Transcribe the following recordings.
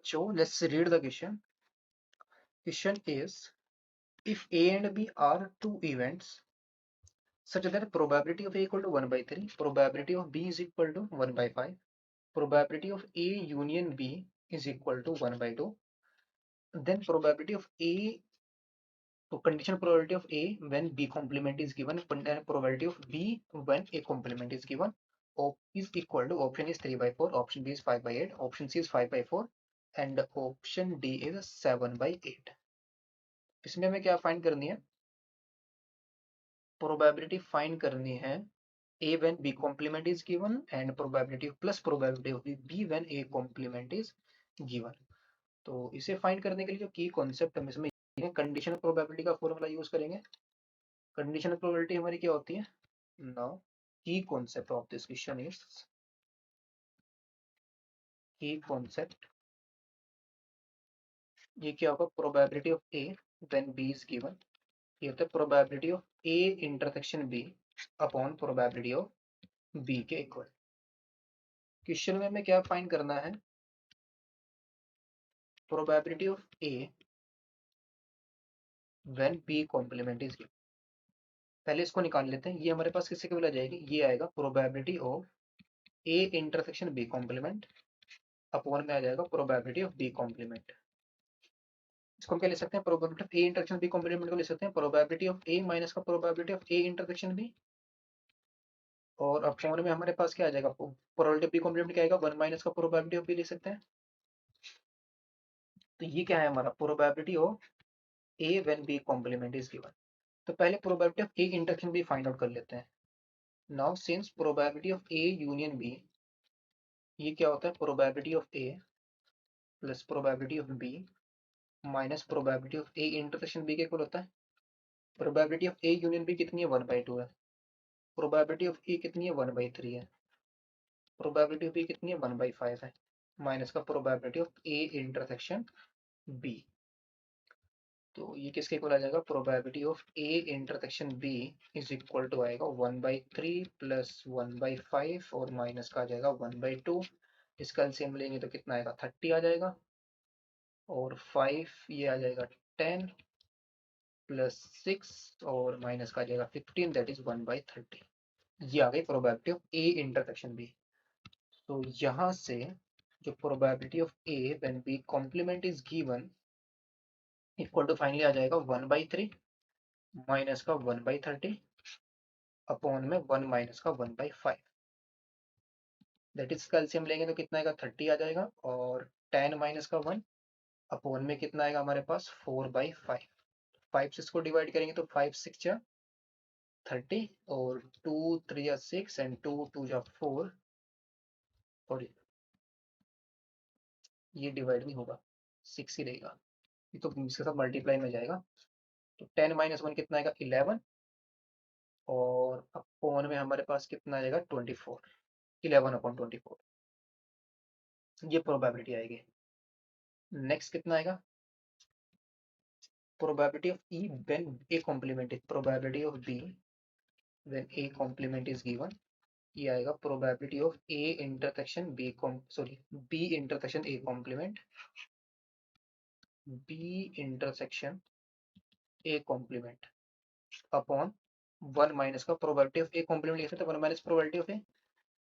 बच्चों, let's read the question. Question is, if A and B are two events such that probability of A equal to 1 by 3, probability of B is equal to 1 by 5, probability of A union B is equal to 1 by 2, then probability of A, so conditional probability of A when B complement is given, and probability of B when A complement is given, is equal to, option is 3 by 4, option B is 5 by 8, option C is 5 by 4, and option D is 7 by 8. इसमें हमें क्या find करनी है? Probability find करनी है A when B complement is given and probability plus probability of B when A complement is given. तो इसे find करने के लिए जो की कॉन्सेप्ट हम इसमें कंडीशनल प्रोबेबिलिटी का फॉर्मूला यूज करेंगे. कंडीशनल प्रोबेबिलिटी हमारी क्या होती है? Now key concept of this question is, key concept ये क्या होगा? Probability of A when B is given, ये होता है probability of A intersection B upon probability of B के इक्वल. क्वेश्चन में हमें क्या फाइंड करना है? Probability of A when B complement is given. पहले इसको निकाल लेते हैं. ये हमारे पास किससे केवल आ जाएगी? ये आएगा probability of A intersection B complement upon में आ जाएगा प्रोबेबिलिटी ऑफ B कॉम्प्लीमेंट. इसको हम क्या ले सकते हैं? Probability of A intersection B complement को ले सकते हैं प्रोबेबिलिटी ऑफ A माइनस का probability of A intersection B, और अपॉन में हमारे पास क्या आ जाएगा? प्रोबेबिलिटी ऑफ B कॉम्प्लीमेंट क्या आएगा? 1 माइनस का प्रोबेबिलिटी ऑफ B ले सकते हैं. तो ये क्या है हमारा? Probability of A when B complement is given. तो पहले probability of A intersection B find out कर लेते हैं. Now since probability of A union B, ये क्या होता है? Probability of A plus probability of B minus probability of A intersection B के इक्वल होता है. Probability of A union B कितनी है? 1/2 है. प्रोबेबिलिटी ऑफ A कितनी है? 1/3 है. प्रोबेबिलिटी ऑफ B कितनी है? 1/5 है. माइनस का probability of A intersection B. तो ये किसके इक्वल आ जाएगा? Probability of A intersection B is equal to आएगा 1/3 प्लस 1/5 और माइनस का आ जाएगा 1/2. इसका एलसीएम लेंगे तो कितना आएगा? 30 आ जाएगा, और 5 ये आ जाएगा 10 प्लस 6 और माइनस का आ जाएगा 15, दैट इज 1/30. ये आ गई probability of A intersection B. तो यहाँ से जो probability of A when B complement is given equal to finally आ जाएगा 1/3 माइनस का 1/30 अपॉन में 1 माइनस का 1/5, दैट इज कैल्सियम लेंगे तो कितना आएगा? 30 आ जाएगा, और 10 माइनस का 1 अपॉन में कितना आएगा हमारे पास? 4/5. 5 से इसको डिवाइड करेंगे तो 5 6 जा 30 और 2 3 जा 6 एंड 2 2 जा 4, और ये डिवाइड नहीं होगा, 6 ही रहेगा. ये तो इसके साथ मल्टीप्लाई में जाएगा. तो 10 माइनस 1 कितना आएगा? 11, और अपॉन में हमारे पास कितना आएगा? 24. 11/24 ये प्रोबेबिलिटी आएगी. नेक्स्ट कितना आएगा? Probability of E when A complement is, probability of B when A complement is given, ये आएगा probability of A intersection B B intersection A complement, B intersection A complement upon 1 minus का probability of A complement लिख सकते हैं 1 minus probability of A.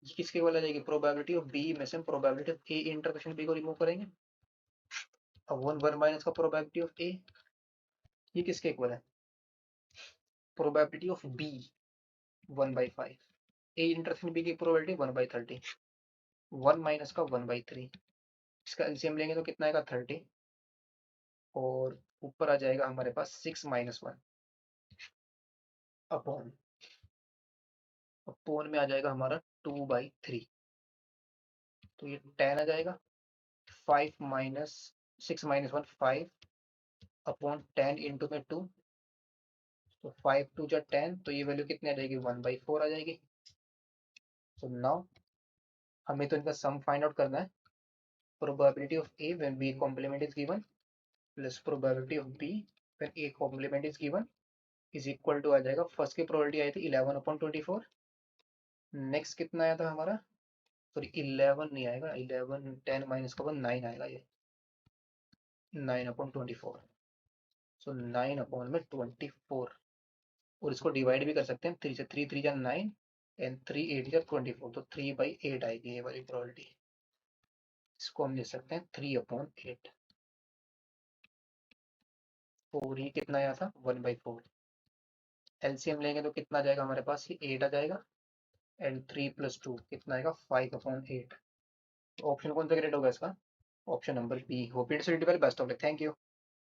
ये किसके वाला जाएगी? प्रोबेबिलिटी ऑफ B में से probability of A intersection B को रिमूव करेंगे. अब 1 माइनस का प्रोबेबिलिटी ऑफ A, ये किसके इक्वल है? Probability of B 1/5, A intersection B की प्रोबेबिलिटी 1/30, 1 माइनस का 1/3, इसका एलसीएम लेंगे तो कितना आएगा? 30, और ऊपर आ जाएगा हमारे पास 6 माइनस 1 अपॉन अपॉन में आ जाएगा हमारा 2/3. तो ये 10 आ जाएगा. 5 माइनस 6 माइनस 1 5 अपॉन 10 इंटू में 2, तो 5 2 जा 10, तो ये वैल्यू कितनी आ जाएगी? 1/4 आ जाएगी. तो नाउ हमें तो इनका सम फाइंड आउट करना है. Probability of A when B complement is given plus probability of B when A complement is given is equal to आ जाएगा, फर्स्ट की प्रोबेबिलिटी आई थी 11/24. नेक्स्ट कितना आया था हमारा? सॉरी 11 नहीं आएगा, 11 10 माइनस का 1 9 आएगा. ये 9/24। सो 9/24, और इसको डिवाइड भी कर सकते हैं 3 से। 3 3 जा 9 एंड 3 8 जा 24, तो 3/8 आएगी ये वाली प्रोबेबिलिटी। इसको हम लिख सकते हैं 3/8। 4 ही कितना आया था, 1/4। एलसीएम लेंगे तो कितना जाएगा हमारे पास, ये 8 आ जाएगा, एंड 3 + 2 कितना आएगा, 5/8। ऑप्शन कौन सा ग्रेड होगा इसका, option number B. Hope it's relatable, best of luck, thank you.